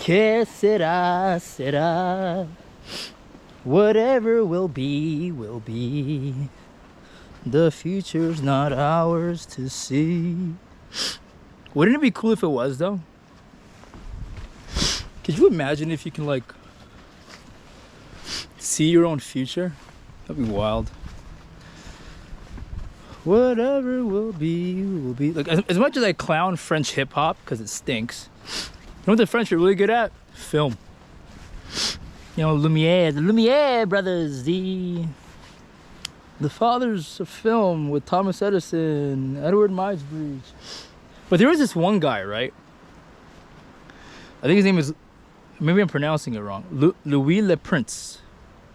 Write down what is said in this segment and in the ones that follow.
Que sera, sera. Whatever will be, will be. The future's not ours to see. Wouldn't it be cool if it was, though? Could you imagine if you can, like, see your own future? That'd be wild. Whatever will be, will be. Like, as much as I clown French hip-hop, because it stinks, you know what the French are really good at? Film. You know, Lumiere, the Lumiere brothers, the fathers of film with Thomas Edison, Edward Maisbridge. But there was this one guy, right? I think his name is, maybe I'm pronouncing it wrong, Louis Le Prince.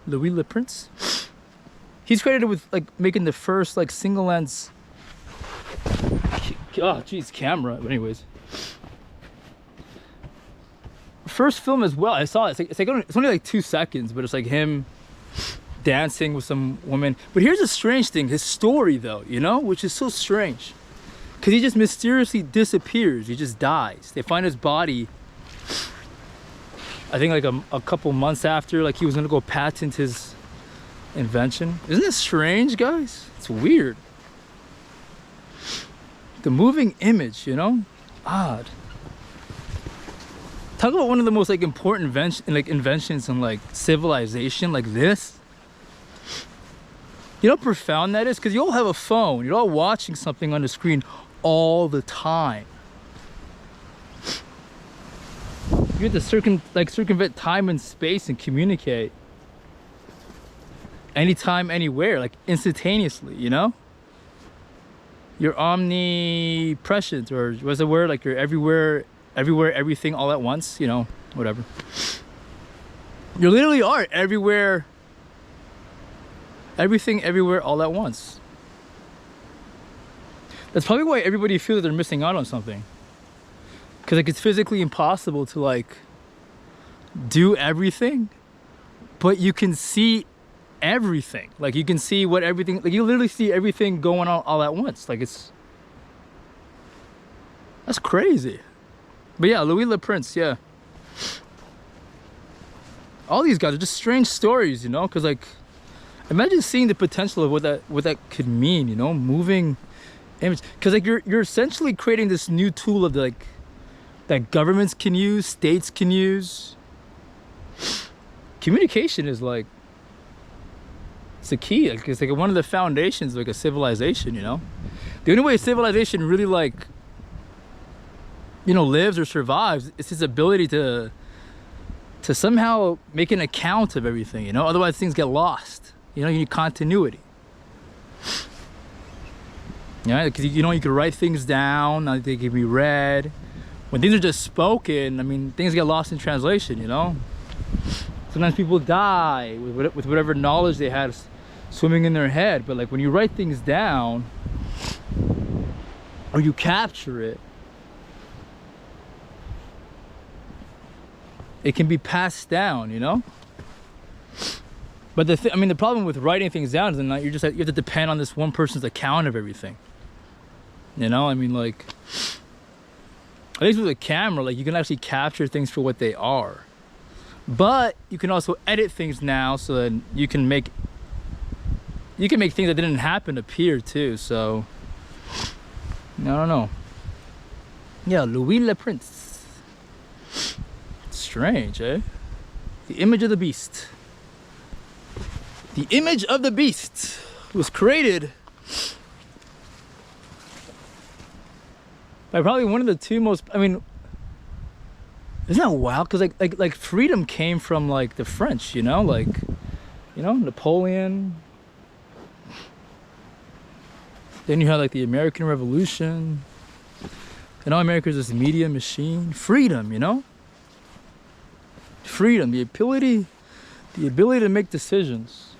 Louis Le Prince? He's credited with, like, making the first, like, single lens, oh geez, camera. But anyways, first film as well. I saw it. It's only like 2 seconds, but it's like him dancing with some woman. But here's a strange thing, his story though, you know, which is so strange, because he just mysteriously disappears. He just dies. They find his body, I think, like a couple months after, like he was gonna go patent his invention. Isn't this strange, guys? It's weird. The moving image, you know, odd. Talk about one of the most, like, important inventions in, like, civilization, like this. You know how profound that is? Because you all have a phone. You're all watching something on the screen all the time. You have to circumvent time and space and communicate anytime, anywhere, like instantaneously, you know? You're omnipresent, or what's the word? Like, you're everywhere, everything all at once, you know, whatever. You literally are everywhere, everything, everywhere, all at once. That's probably why everybody feels that they're missing out on something. Because, like, it's physically impossible to, like, do everything, but you can see everything. Like, you can see what everything, like, you literally see everything going on all at once. Like, that's crazy. But yeah, Louis Le Prince, yeah. All these guys are just strange stories, you know? Because, like, imagine seeing the potential of what that could mean, you know? Moving image. Because, like, you're essentially creating this new tool of, like, that governments can use, states can use. Communication is, like, it's the key. Like, it's like one of the foundations of, like, a civilization, you know? The only way a civilization really, like, you know, lives or survives, it's its ability to somehow make an account of everything, you know? Otherwise things get lost. You know, you need continuity. Yeah, because, you know, you can write things down, they can be read. When things are just spoken, I mean, things get lost in translation, you know? Sometimes people die with whatever knowledge they had swimming in their head. But, like, when you write things down, or you capture it, it can be passed down, you know? But I mean, the problem with writing things down is that you have to depend on this one person's account of everything. You know, I mean, like, at least with a camera, like, you can actually capture things for what they are. But you can also edit things now, so that you can make things that didn't happen appear too. So I don't know. Yeah, Louis Le Prince. Strange, eh? The image of the beast. The image of the beast was created by probably one of the two most, I mean, isn't that wild? Because like freedom came from, like, the French, you know, like, you know, Napoleon. Then you had, like, the American Revolution. And now America's this media machine. Freedom, you know? Freedom, the ability to make decisions.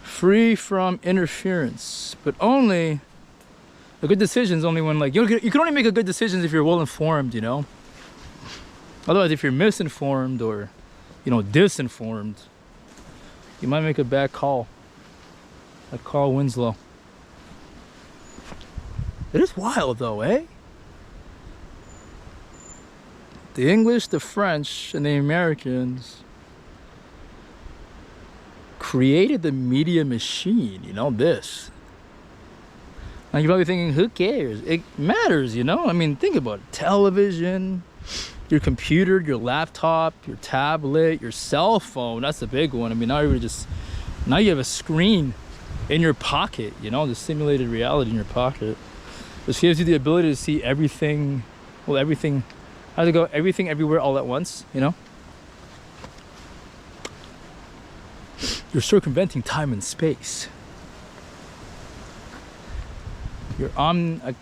Free from interference. But only a good decision's only when, like, you can only make a good decision if you're well informed, you know? Otherwise, if you're misinformed or, you know, disinformed, you might make a bad call. Like Carl Winslow. It is wild though, eh? The English, the French, and the Americans created the media machine, you know, this. Now you're probably thinking, who cares? It matters, you know? I mean, think about it. Television, your computer, your laptop, your tablet, your cell phone. That's the big one. I mean, now you have a screen in your pocket, you know, the simulated reality in your pocket. This gives you the ability to see everything, well, everything, how to go everything everywhere all at once, you know? You're circumventing time and space. You're I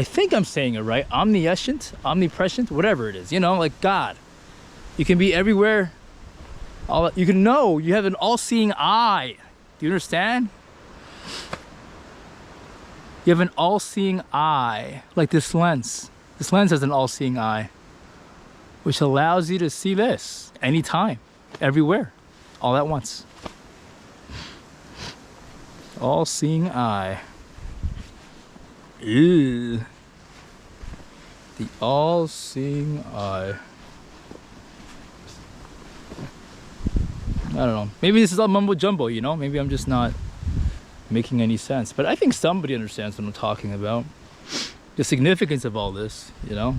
think I'm saying it right. Omnipresent, whatever it is, you know, like God. You can be everywhere. You can know. You have an all-seeing eye. Do you understand? You have an all-seeing eye, like this lens. This lens has an all-seeing eye, which allows you to see this anytime, everywhere, all at once. All-seeing eye. Ew. The all-seeing eye. I don't know. Maybe this is all mumbo jumbo, you know? Maybe I'm just not making any sense. But I think somebody understands what I'm talking about. The significance of all this, you know?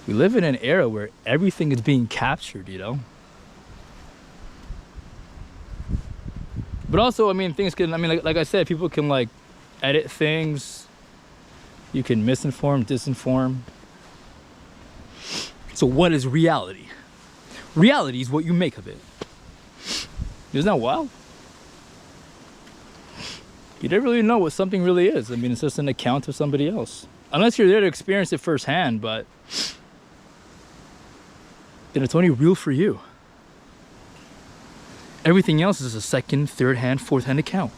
We live in an era where everything is being captured, you know? But also, I mean, things can, I mean, like I said, people can like edit things. You can misinform, disinform. So what is reality? Reality is what you make of it. Isn't that wild? You never really know what something really is. I mean, it's just an account of somebody else. Unless you're there to experience it firsthand, but then it's only real for you. Everything else is a second, third hand, fourth hand account.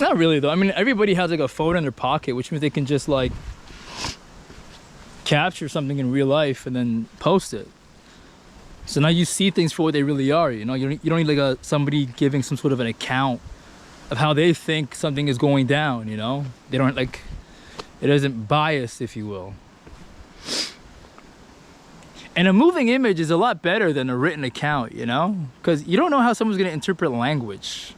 Not really though. I mean, everybody has like a phone in their pocket, which means they can just like capture something in real life and then post it. So now you see things for what they really are, you know? You don't need like somebody giving some sort of an account of how they think something is going down, you know? They don't like, it isn't biased, if you will. And a moving image is a lot better than a written account, you know? Because you don't know how someone's gonna interpret language.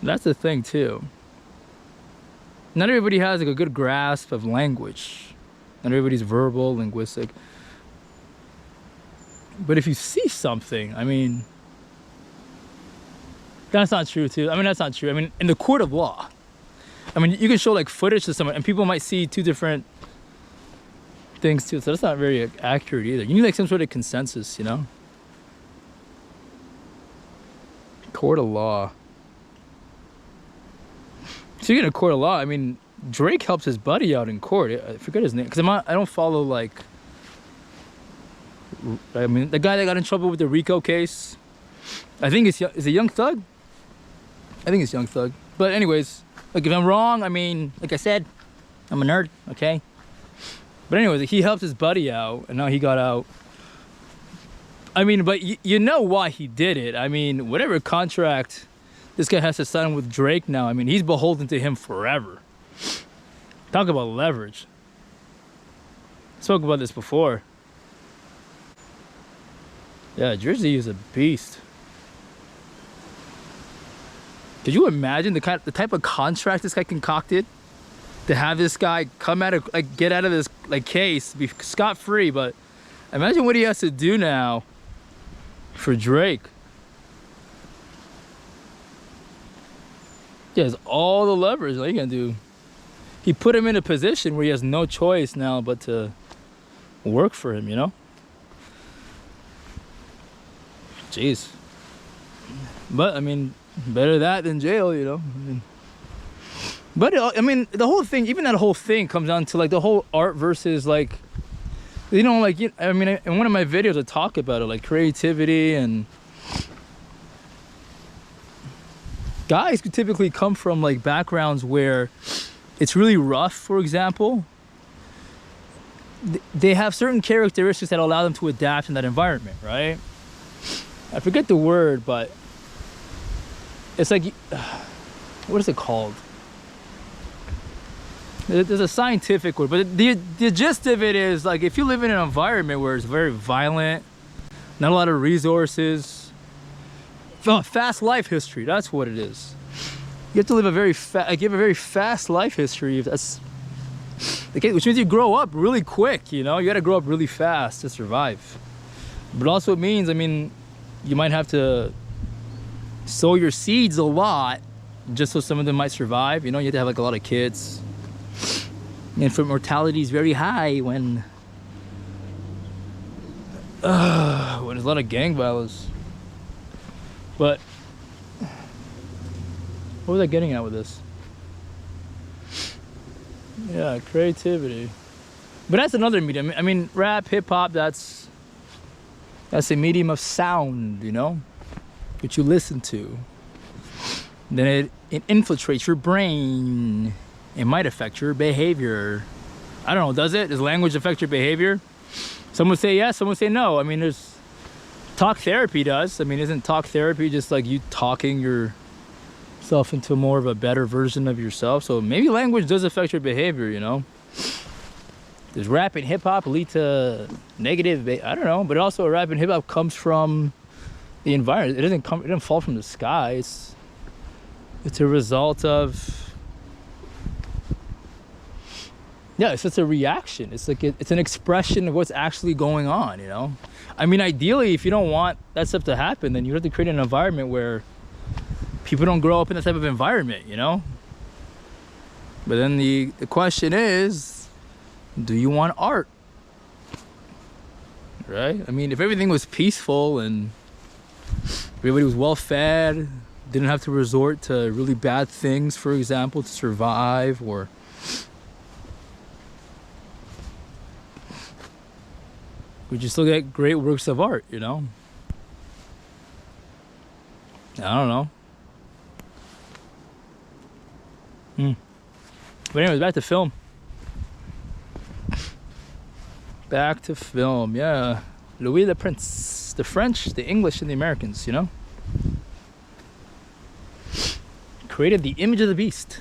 That's the thing too. Not everybody has like a good grasp of language. Not everybody's verbal, linguistic. But if you see something, I mean, that's not true too. I mean, that's not true. I mean, in the court of law, I mean, you can show like footage to someone and people might see two different things too. So that's not very accurate either. You need like some sort of consensus, you know? Court of law. Speaking of court of law, I mean, Drake helps his buddy out in court. I forget his name because I don't follow like. I mean, the guy that got in trouble with the RICO case. I think is it Young Thug? I think it's Young Thug. But anyways, like if I'm wrong, I mean, like I said, I'm a nerd. Okay. But anyways, he helped his buddy out, and now he got out. I mean, but you know why he did it. I mean, whatever contract this guy has to sign with Drake now, I mean, he's beholden to him forever. Talk about leverage. Spoke about this before. Yeah, Jersey is a beast. Could you imagine the type of contract this guy concocted to have this guy come out of like get out of this like case, be scot-free? But imagine what he has to do now for Drake. He has all the leverage. What are you gonna do? He put him in a position where he has no choice now but to work for him, you know? Jeez. But, I mean, better that than jail, you know? But, I mean, the whole thing, even that whole thing comes down to, like, the whole art versus, like, you know, like, I mean, in one of my videos I talk about it, like, creativity and guys could typically come from, like, backgrounds where it's really rough, for example. They have certain characteristics that allow them to adapt in that environment, right? I forget the word, but it's like, what is it called? There's a scientific word, but the gist of it is like if you live in an environment where it's very violent, not a lot of resources, fast life history. That's what it is. You have to live a very fast life history. That's which means you grow up really quick. You know, you got to grow up really fast to survive. But also it means, I mean, you might have to sow your seeds a lot just so some of them might survive. You know, you have to have like a lot of kids. Infant mortality is very high when there's a lot of gang violence. But what was I getting at with this? Yeah, creativity. But that's another medium. I mean, rap, hip hop, that's a medium of sound, you know, which you listen to. Then it infiltrates your brain. It might affect your behavior. I don't know, does it? Does language affect your behavior? Some would say yes, some would say no. I mean, there's talk therapy does. I mean, isn't talk therapy just like you talking yourself into more of a better version of yourself? So maybe language does affect your behavior, you know? Does rap and hip hop lead to negative? I don't know, but also rap and hip hop comes from the environment. It doesn't fall from the sky. It's a result of, yeah, it's just a reaction. It's like it's an expression of what's actually going on, you know? I mean, ideally, if you don't want that stuff to happen, then you have to create an environment where people don't grow up in that type of environment, you know? But then the question is, do you want art? Right? I mean, if everything was peaceful and everybody was well fed, didn't have to resort to really bad things, for example, to survive, or would you still get great works of art, you know? I don't know. But anyways, back to film. Back to film, yeah. Louis the Prince. The French, the English, and the Americans, you know? Created the image of the beast.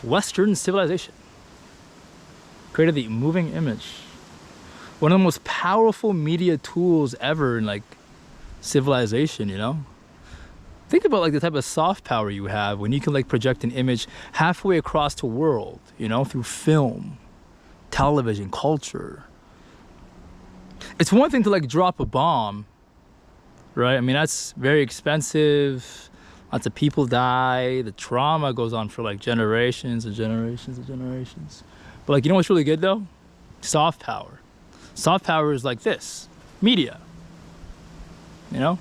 Western civilization. Created the moving image. One of the most powerful media tools ever in like civilization, you know? Think about like the type of soft power you have when you can like project an image halfway across the world, you know, through film, television, culture. It's one thing to like drop a bomb, right? I mean, that's very expensive. Lots of people die. The trauma goes on for like generations and generations and generations. But like, you know what's really good though? Soft power. Soft power is like this, media, you know?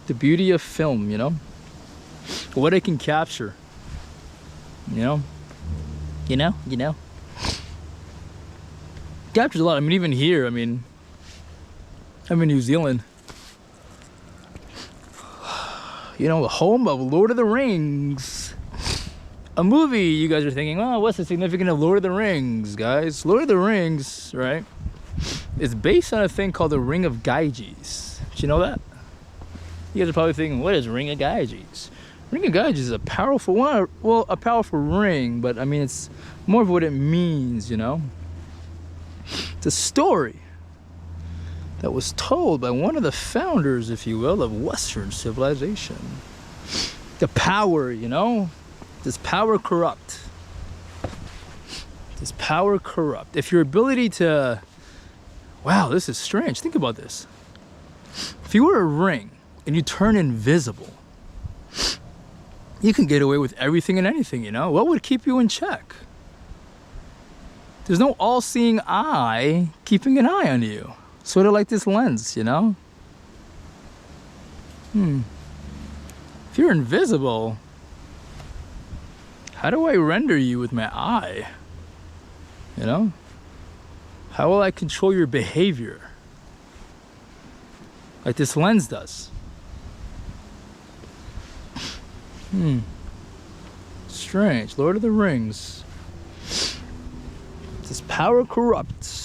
The beauty of film, you know? What it can capture, you know? Captures a lot. I mean, even here, I mean, I'm in New Zealand. You know, the home of Lord of the Rings. A movie, you guys are thinking, oh, what's the significance of Lord of the Rings, guys? Lord of the Rings, right? It's based on a thing called the Ring of Gyges. Did you know that? You guys are probably thinking, what is Ring of Gyges? Ring of Gyges is a powerful one, well, a powerful ring, but I mean, it's more of what it means, you know? It's a story that was told by one of the founders, if you will, of Western civilization. The power, you know? Does power corrupt? Does power corrupt? If your ability to, wow, this is strange. Think about this. If you were a ring and you turn invisible, you can get away with everything and anything, you know? What would keep you in check? There's no all-seeing eye keeping an eye on you. Sort of like this lens, you know? If you're invisible, how do I render you with my eye? You know? How will I control your behavior? Like this lens does. Strange. Lord of the Rings. Does power corrupt?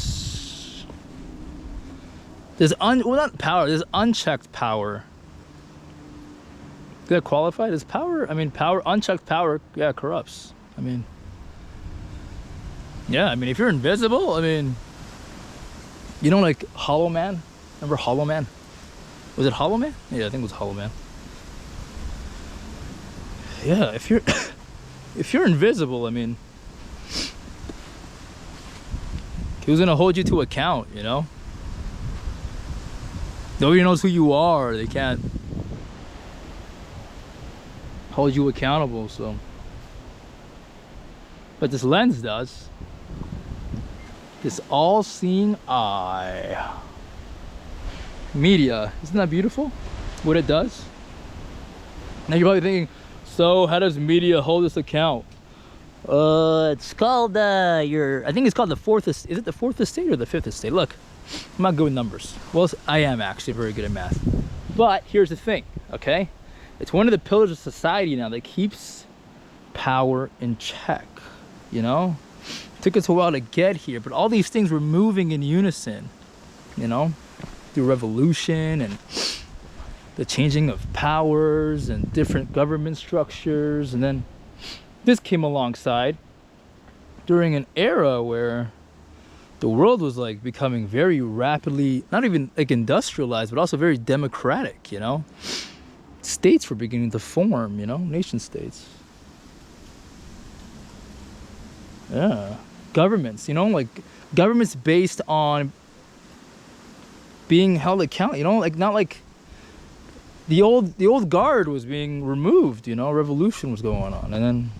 There's not power, there's unchecked power. Does that qualify? Does power, I mean, power, unchecked power, yeah, corrupts. I mean, yeah, I mean, if you're invisible, I mean, you know, like Hollow Man? Remember Hollow Man? Was it Hollow Man? Yeah, I think it was Hollow Man. Yeah, if you're if you're invisible, I mean, who's gonna hold you to account, you know? Nobody knows who you are. They can't hold you accountable, so. But this lens does. This all-seeing eye. Media, isn't that beautiful? What it does? Now you're probably thinking, so how does media hold us account? It's called I think it's called the fourth. Is it the fourth estate or the fifth estate? Look, I'm not good with numbers. Well, I am actually very good at math. But here's the thing, okay? It's one of the pillars of society now that keeps power in check, you know? It took us a while to get here, but all these things were moving in unison, you know? Through revolution and the changing of powers and different government structures, and then this came alongside during an era where the world was like becoming very rapidly, not even like industrialized, but also very democratic, you know? States were beginning to form, you know, nation states. Yeah. Governments, you know, like governments based on being held accountable, you know, like not like the old guard was being removed, you know, revolution was going on, and then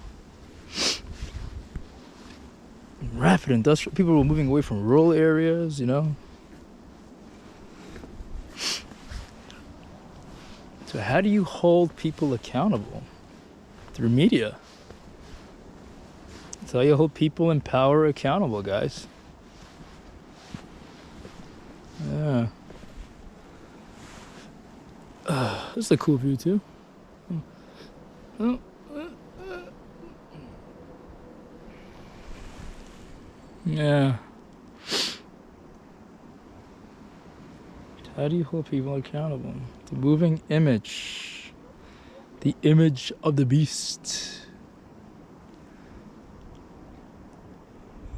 rapid industrial, people were moving away from rural areas, you know. So how do you hold people accountable? Through media. That's how you hold people in power accountable, guys. Yeah. This is a cool view too. Yeah. How do you hold people accountable? The moving image. The image of the beast.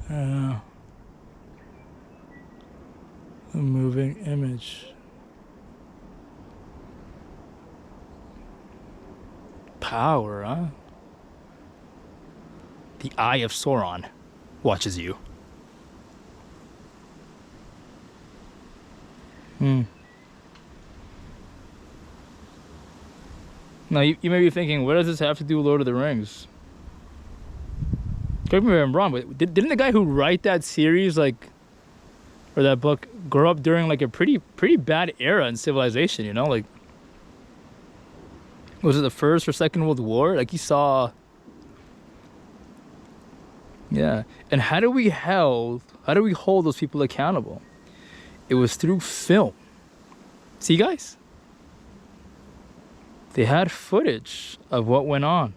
The moving image. Power, huh? The Eye of Sauron watches you. Now, you may be thinking, what does this have to do with Lord of the Rings? Correct me if I'm wrong, but didn't the guy who wrote that series, like, or that book, grow up during, like, a pretty bad era in civilization, you know? Like, was it the First or Second World War? Like, he saw... Yeah. And how do we hold those people accountable? It was through film. See, guys? They had footage of what went on.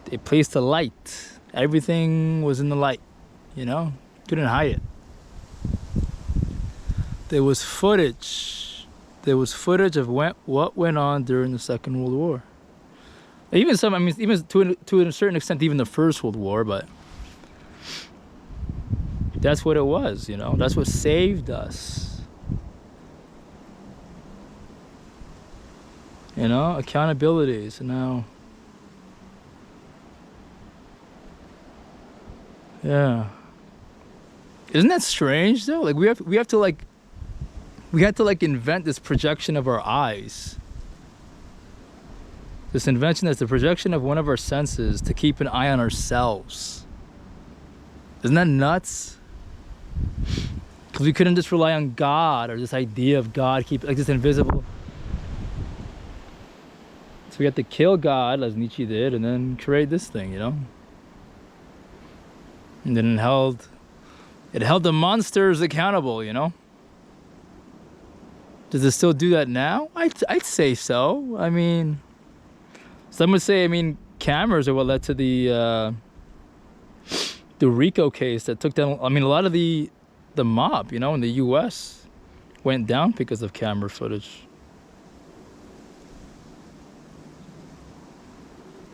They placed a light. Everything was in the light, you know? Couldn't hide it. There was footage. There was footage of what went on during the Second World War. Even some, I mean, even to a certain extent, even the First World War, but that's what it was, you know? That's what saved us. You know, accountability. So now, yeah. Isn't that strange though? Like we have to invent this projection of our eyes. This invention that's the projection of one of our senses to keep an eye on ourselves. Isn't that nuts? Because we couldn't just rely on God, or this idea of God keep like this invisible. So we had to kill God, as Nietzsche did, and then create this thing, you know. And then it held the monsters accountable, you know. Does it still do that now? I'd say so. I mean, some would say, I mean, cameras are what led to the RICO case that took down. I mean, a lot of the mob, you know, in the U.S. went down because of camera footage.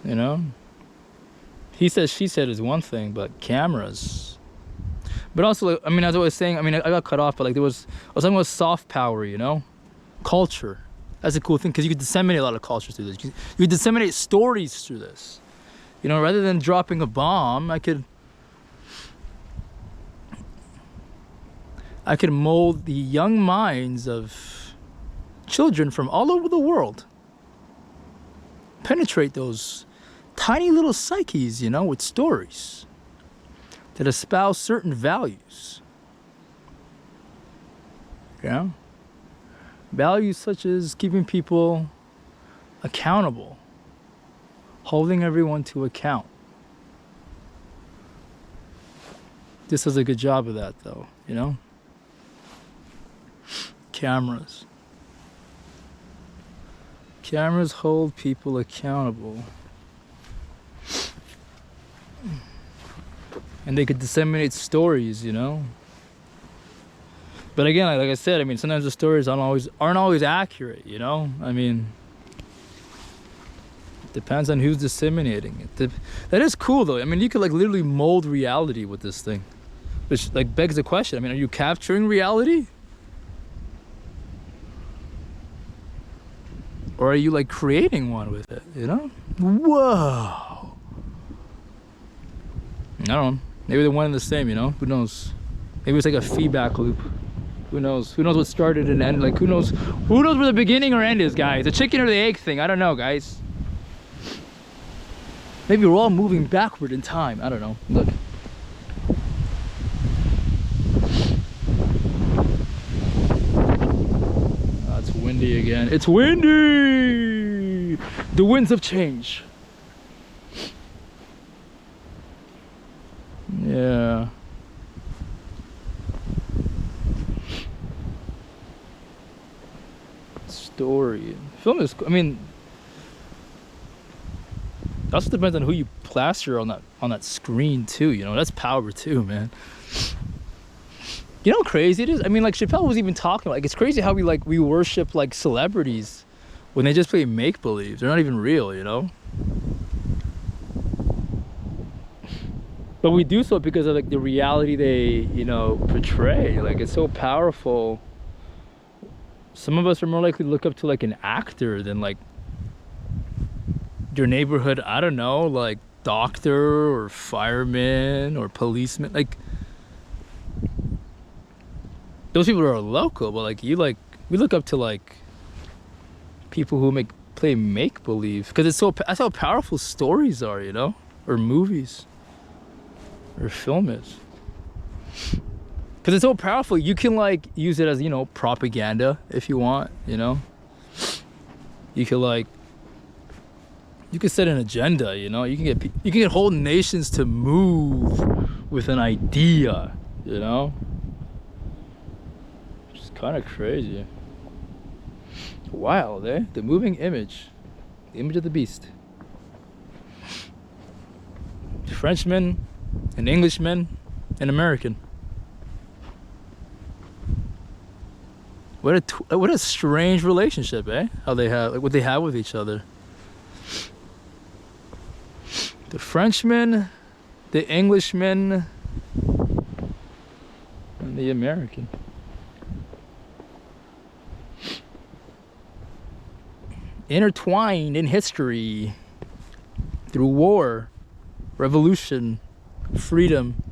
You know? He said, she said is one thing, but cameras. But also, like, I mean, as I was saying, I mean, I got cut off, but like I was talking about soft power, you know? Culture. That's a cool thing, because you could disseminate a lot of cultures through this. You could disseminate stories through this. You know, rather than dropping a bomb, I could mold the young minds of children from all over the world. Penetrate those tiny little psyches, you know, with stories that espouse certain values. You know? Values such as keeping people accountable, holding everyone to account. This does a good job of that, though, you know? Cameras. Cameras hold people accountable. And they could disseminate stories, you know? But again, like I said, I mean, sometimes the stories aren't always accurate, you know? I mean, it depends on who's disseminating it. That is cool, though. I mean, you could like literally mold reality with this thing. Which like begs the question, I mean, are you capturing reality? Or are you like creating one with it, you know? Whoa. I don't know. Maybe they're one and the same, you know? Who knows? Maybe it's like a feedback loop. Who knows? Who knows what started and ended? Like, who knows where the beginning or end is, guys? The chicken or the egg thing? I don't know, guys. Maybe we're all moving backward in time. I don't know. Look. Oh, it's windy again. It's windy! The winds of change. Yeah. Story. Film is, I mean, it also depends on who you plaster on that screen too, you know? That's power too, man. You know how crazy it is? I mean, like Chappelle was even talking, like, it's crazy how we worship like celebrities when they just play make-believe. They're not even real, you know? But we do so because of like the reality they, you know, portray. Like, it's so powerful. Some of us are more likely to look up to like an actor than like your neighborhood, I don't know, like doctor or fireman or policeman. Like, those people are local, but like we look up to like people who play make-believe, because that's how powerful stories are, you know, or movies or film is. Because it's so powerful, you can like use it as, you know, propaganda if you want, you know. You could set an agenda, you know. You can get whole nations to move with an idea, you know. It's kind of crazy. Wild, eh? The moving image, the image of the beast. Frenchman, an Englishman, an American. What a strange relationship, eh? How they have, like, what they have with each other. The Frenchman, the Englishman, and the American. Intertwined in history through war, revolution, freedom,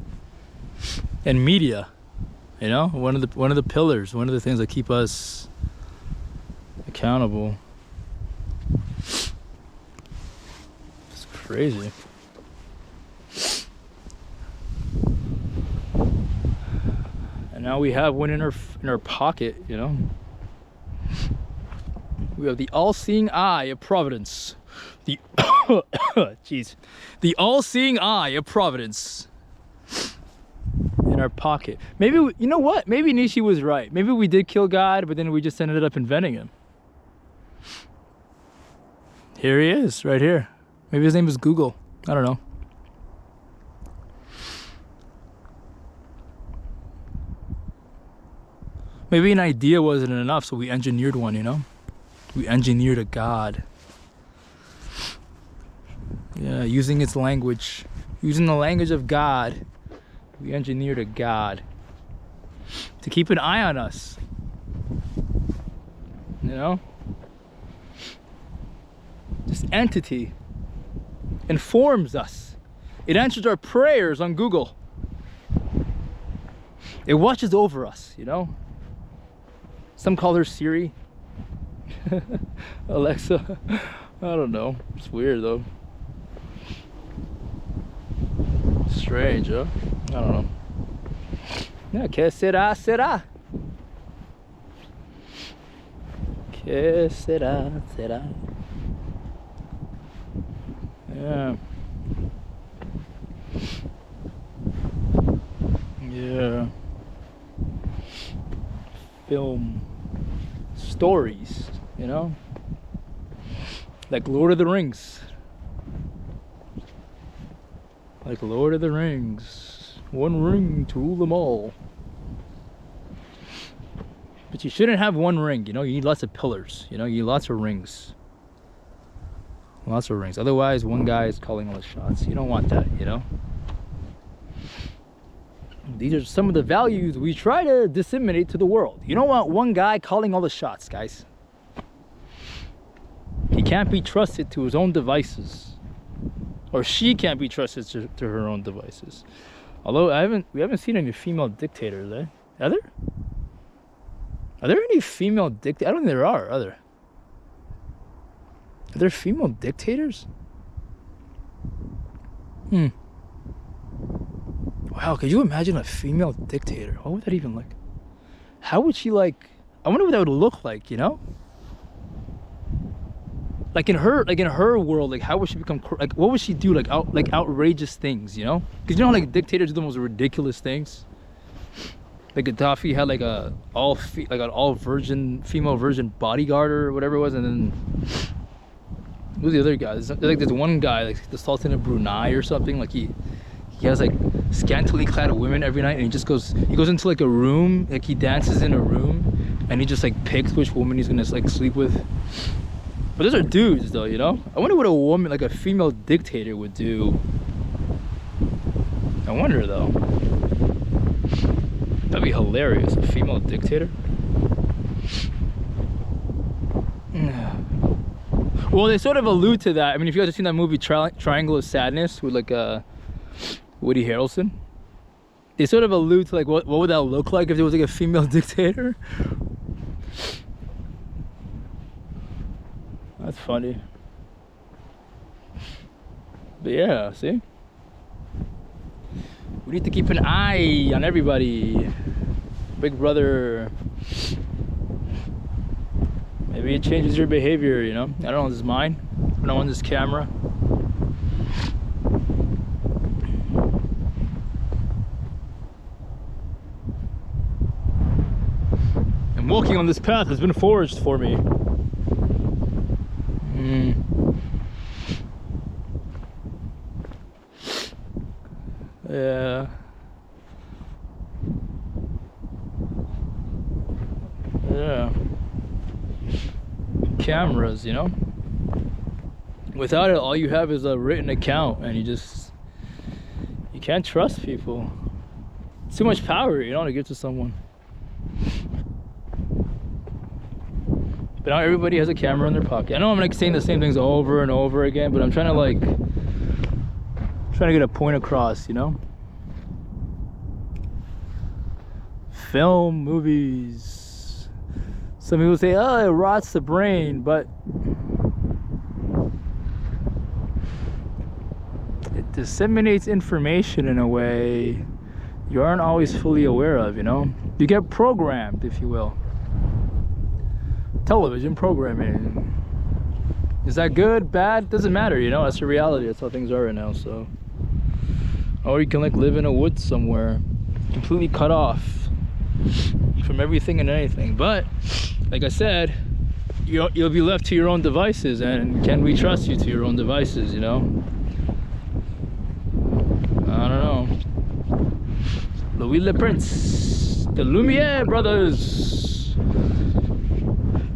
and media. You know, one of the pillars, one of the things that keep us accountable. It's crazy. And now we have one in our pocket, you know. We have the all-seeing eye of Providence. The jeez, the all-seeing eye of Providence in our pocket. Maybe you know what? Maybe Nietzsche was right. Maybe we did kill God, but then we just ended up inventing him. Here he is, right here. Maybe his name is Google. I don't know. Maybe an idea wasn't enough, so we engineered one, you know? We engineered a God. Yeah, using its language. Using the language of God. We engineered a God to keep an eye on us. You know? This entity informs us. It answers our prayers on Google. It watches over us, you know? Some call her Siri. Alexa. I don't know. It's weird though. Strange, huh? I don't know. Yeah, que será, será. Que será, será. Yeah. Yeah. Film stories, you know? Like Lord of the Rings. Like Lord of the Rings. One ring to rule them all. But you shouldn't have one ring, you know? You need lots of pillars, you know? You need lots of rings. Lots of rings. Otherwise, one guy is calling all the shots. You don't want that, you know? These are some of the values we try to disseminate to the world. You don't want one guy calling all the shots, guys. He can't be trusted to his own devices. Or she can't be trusted to her own devices. Although we haven't seen any female dictators, eh? Are there? Are there any female dictators? I don't think there are there? Are there female dictators? Wow, could you imagine a female dictator? What would that even look? How would she like? I wonder what that would look like, you know? Like in her world, like how would she become? Like what would she do? Like outrageous things, you know? Because you know how like dictators do the most ridiculous things. Like Gaddafi had like an all female virgin bodyguard or whatever it was, and then who's the other guy? There's one guy like the Sultan of Brunei or something. Like he has like scantily clad women every night, and he goes into like a room, like he dances in a room, and he just like picks which woman he's gonna like sleep with. But those are dudes though, you know? I wonder what a woman, like a female dictator would do. I wonder though. That'd be hilarious, a female dictator. Well, they sort of allude to that. I mean, if you guys have seen that movie Triangle of Sadness with like Woody Harrelson, they sort of allude to like what would that look like if there was like a female dictator. That's funny. But yeah, see? We need to keep an eye on everybody. Big brother. Maybe it changes your behavior, you know? I don't know, this is mine. When I'm on this camera. And walking on this path has been forged for me. Yeah. Yeah. Cameras, you know? Without it, all you have is a written account, and you can't trust people. It's too much power, you know, to give to someone. But now everybody has a camera in their pocket. I know I'm like saying the same things over and over again, but I'm trying to get a point across, you know? Film, movies. Some people say, oh, it rots the brain, but it disseminates information in a way you aren't always fully aware of, you know? You get programmed, if you will. Television programming. Is that good, bad? Doesn't matter, you know? That's the reality. That's how things are right now, so. Or you can like live in a woods somewhere, completely cut off from everything and anything. But like I said, you'll be left to your own devices, and can we trust you to your own devices, you know? I don't know. Louis Le Prince, the Lumiere brothers,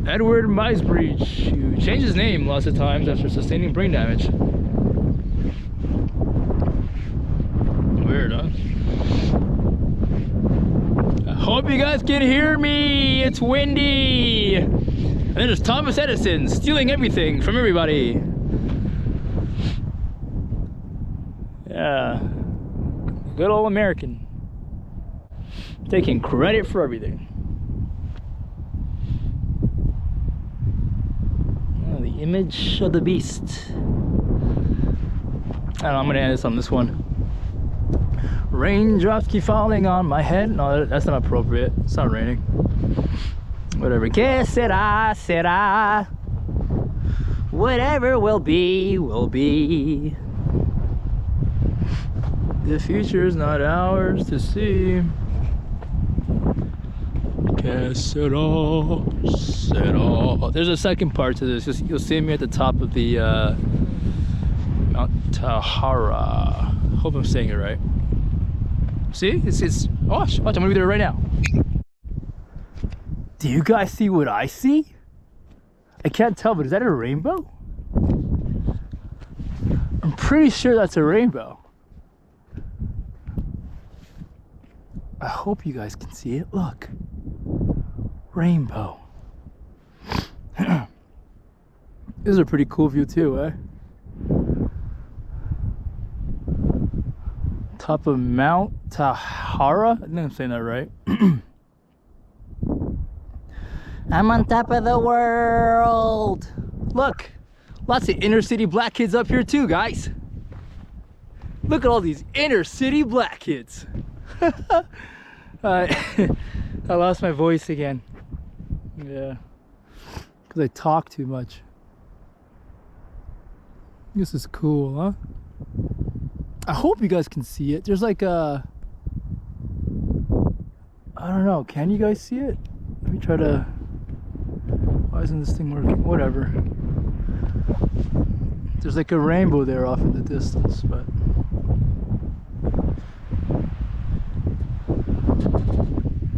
Edward Maisbridge, who changed his name lots of times after sustaining brain damage. weird, huh? I hope you guys can hear me. It's windy. And then there's Thomas Edison stealing everything from everybody. Yeah. Good old American. Taking credit for everything. Oh, the image of the beast. I don't know, I'm gonna end this on this one. Raindrops keep falling on my head. No, that's not appropriate. It's not raining. Whatever. Que sera, sera. Whatever will be, will be. The future is not ours to see. Que sera, sera. There's a second part to this. You'll see me at the top of the Mount Tahara. Hope I'm saying it right. See? It's watch, I'm gonna be there right now. Do you guys see what I see? I can't tell, but is that a rainbow? I'm pretty sure that's a rainbow. I hope you guys can see it. Look. Rainbow. This is a pretty cool view too, eh? Top of Mount Tahara. I think I'm saying that right. I'm on top of the world. Look, lots of inner city black kids up here too, guys. Look at all these inner city black kids. I lost my voice again. Yeah, because I talk too much. This is cool, huh? I hope you guys can see it. There's like a, I don't know, can you guys see it? Let me try to, why isn't this thing working? Whatever. There's like a rainbow there off in the distance, but.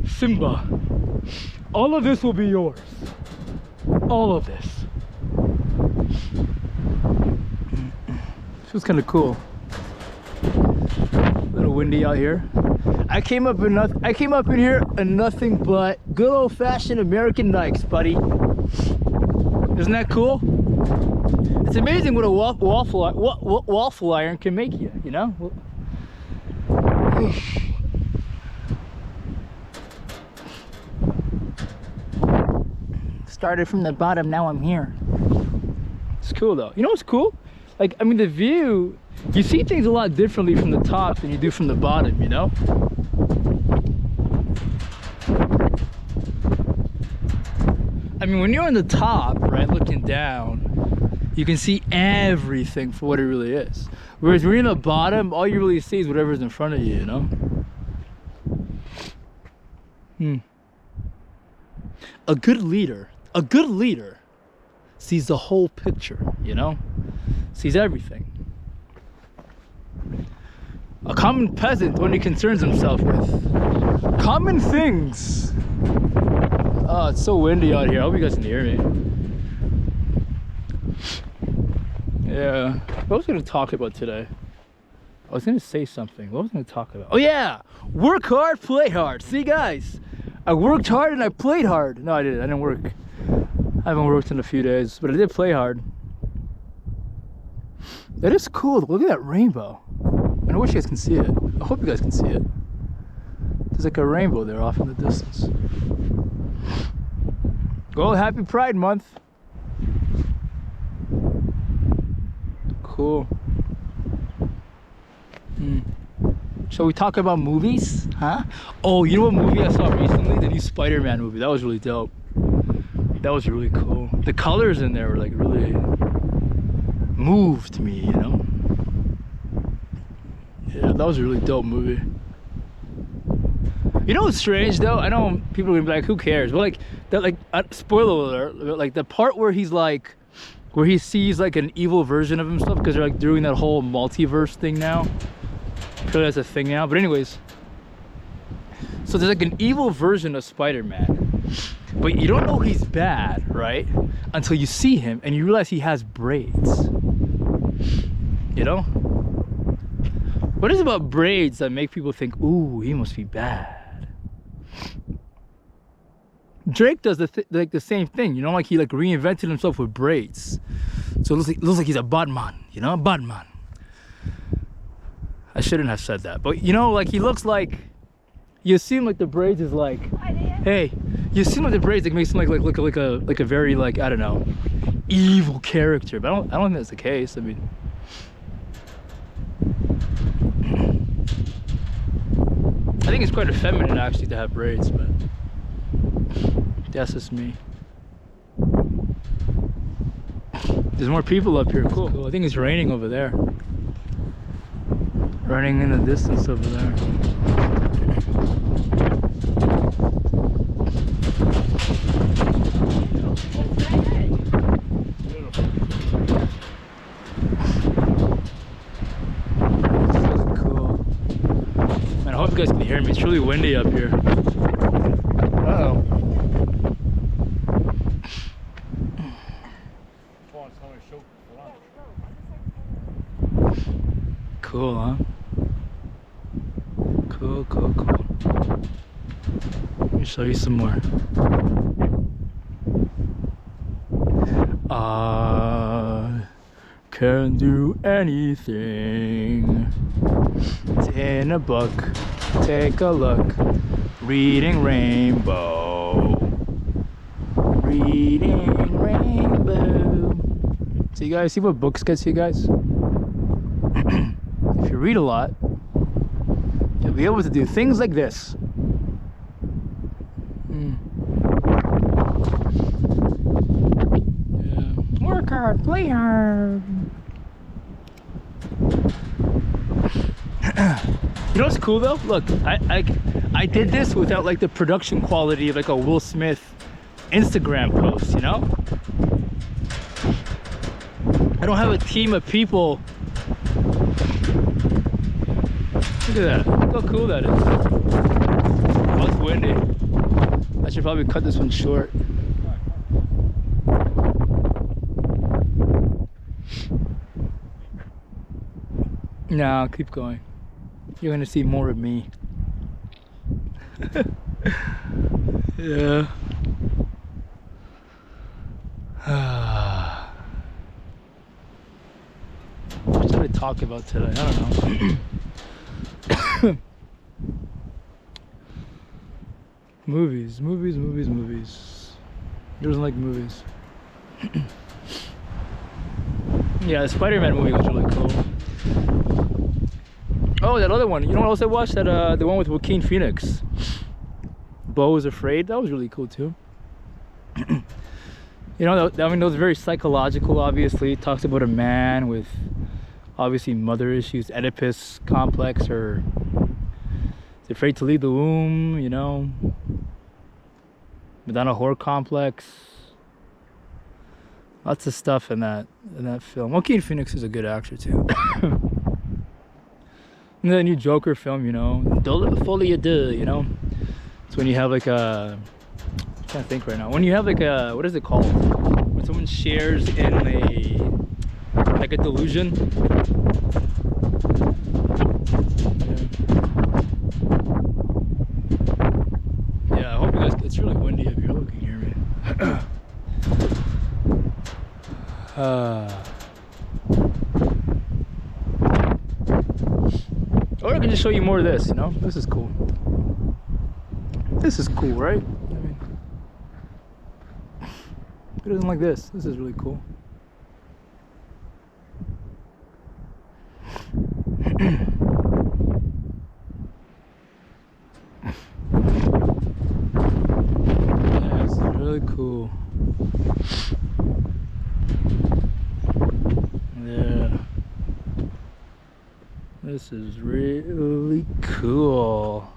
Simba, all of this will be yours. All of this. Feels kind of cool. A little windy out here. I came up in here in nothing but good old-fashioned American Nikes, buddy. Isn't that cool? It's amazing what a waffle iron can make you, you know? Started from the bottom, now I'm here. It's cool though. You know what's cool? Like, I mean, the view, you see things a lot differently from the top than you do from the bottom, you know? I mean, when you're on the top, right, looking down, you can see everything for what it really is. Whereas when you're in the bottom, all you really see is whatever's in front of you, you know? A good leader sees the whole picture, you know? Sees everything. A common peasant only concerns himself with common things. Oh, it's so windy out here. I hope you guys can hear me. Yeah. What was I going to talk about today? I was going to say something. What was I going to talk about? Oh yeah! Work hard, play hard. See guys? I worked hard and I played hard. No, I didn't. I didn't work. I haven't worked in a few days, but I did play hard. That is cool. Look at that rainbow. I wish you guys can see it. I hope you guys can see it. There's like a rainbow there off in the distance. Well, happy Pride Month. Cool. Shall we talk about movies? Huh? Oh, you know what movie I saw recently? The new Spider-Man movie. That was really dope. That was really cool. The colors in there were like really moved me, you know? Yeah, that was a really dope movie. You know what's strange though? I know people are gonna be like, who cares? But like, that, like, spoiler alert, like the part where he's like, where he sees like an evil version of himself, because they're like doing that whole multiverse thing now. Clearly that's a thing now, but anyways, so there's like an evil version of Spider-Man, but you don't know he's bad, right, until you see him and you realize he has braids, you know? What is it about braids that make people think, ooh, he must be bad? Drake does like the same thing, you know, like he like reinvented himself with braids. So it looks like he's a bad man, you know, a bad man. I shouldn't have said that, but you know, like he looks like, you seem like the braids is like, hey, you seem like the braids like makes him like a very like, I don't know, evil character. But I don't think that's the case. I mean, I think it's quite effeminate actually to have braids, but that's just me. There's more people up here. Cool. I think it's raining over there. Raining in the distance over there. Man, I hope you guys can hear me. It's really windy up here. Uh-oh. Cool, huh? Cool. Let me show you some more. I can do anything. It's in a book. Take a look. Reading Rainbow. Reading Rainbow. So you guys see what books gets you guys? If you read a lot, you'll be able to do things like this. Yeah. Work hard, play hard. You know what's cool though? Look, I did this without like the production quality of like a Will Smith Instagram post, you know? I don't have a team of people. Look at that. Look how cool that is. Oh, it's windy. I should probably cut this one short. No, keep going. You're gonna see more of me. Yeah. What should I talk about today? I don't know. Movies. Who doesn't like movies? Yeah, the Spider-Man movie was really cool. Oh, that other one. You know what else I watched? That the one with Joaquin Phoenix. Beau is Afraid. That was really cool too. You know, I mean, that was very psychological. Obviously, it talks about a man with obviously mother issues, Oedipus complex, or is afraid to leave the womb. You know, Madonna whore complex. Lots of stuff in that film. Joaquin Phoenix is a good actor too. And the new Joker film, you know, folie à deux, you know. It's when you have like a, I'm trying to think right now. When you have like a, what is it called? When someone shares in like a delusion. Yeah, I hope you guys, it's really windy up here. Look, you can hear me. Or I can just show you more of this, you know? This is cool. This is cool, right? I mean, who doesn't like this? This is really cool. Yeah, it's really cool. Yeah. This is really cool.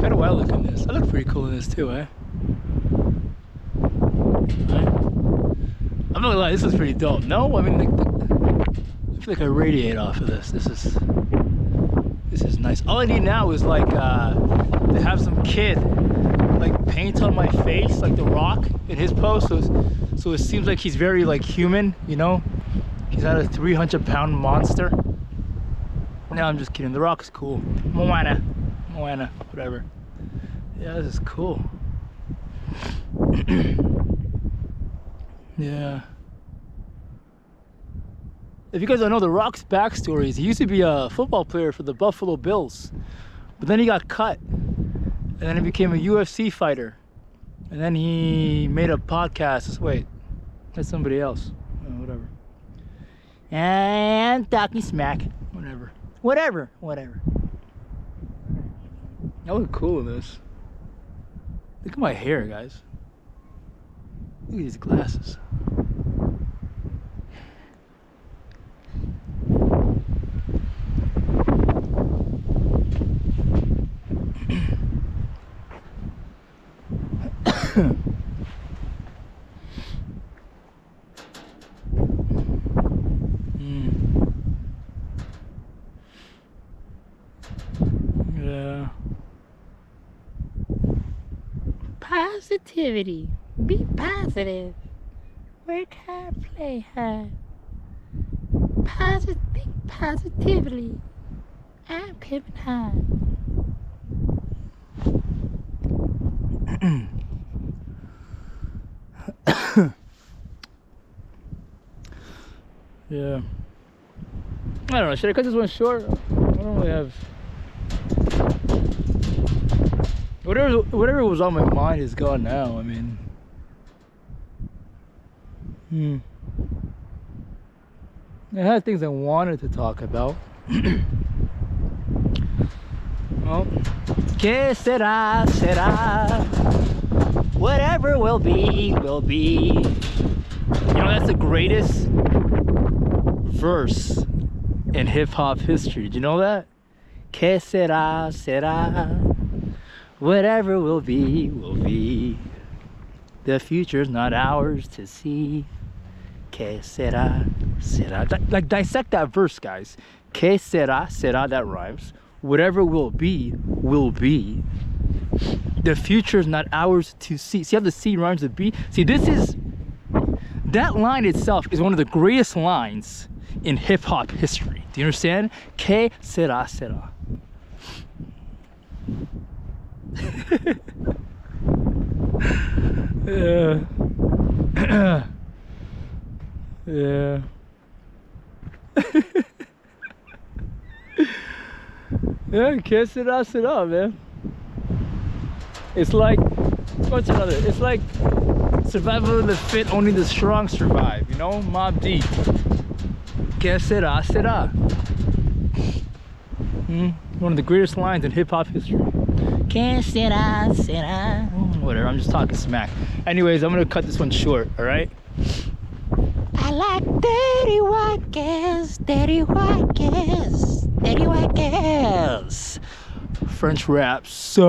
How do I look in this? I look pretty cool in this too, eh? Right? I'm not gonna lie, this is pretty dope. No? I mean, I feel like I radiate off of this. This is This is nice. All I need now is like to have some kid like paint on my face like The Rock in his pose, so it seems like he's very like human, you know? He's not a 300-pound monster. No, I'm just kidding. The Rock's cool. Moana, whatever. Yeah, this is cool. Yeah. If you guys don't know The Rock's backstory, he used to be a football player for the Buffalo Bills, but then he got cut, and then he became a UFC fighter, and then he made a podcast. Wait, that's somebody else. Oh, whatever. And talking smack. Whatever. I look cool in this. Look at my hair, guys. Look at these glasses. Yeah. Positivity. Be positive. Work hard, play hard. Positively. I'm Kevin Hart. Yeah. I don't know. Should I cut this one short? I don't really have. Whatever was on my mind is gone now. I mean. I had things I wanted to talk about. Well, que será, será. Whatever will be, will be. You know, that's the greatest verse in hip-hop history. Did you know that? Que será, será. Whatever will be, will be. The future's not ours to see. Que será, será. Like, dissect that verse, guys. Que será, será, that rhymes. Whatever will be, will be. The future is not ours to see. See how the C rhymes with B? See, that line itself is one of the greatest lines in hip-hop history. Do you understand? Que será, será. Yeah. Yeah. Yeah, que será, será, man. It's like, what's another? It's like survival of the fit, only the strong survive, you know? Mob Deep. Que será, será. One of the greatest lines in hip-hop history. Que será, será. Whatever, I'm just talking smack. Anyways, I'm gonna cut this one short, alright? I like dirty white girls, dirty white girls, dirty white girls. French rap sucks.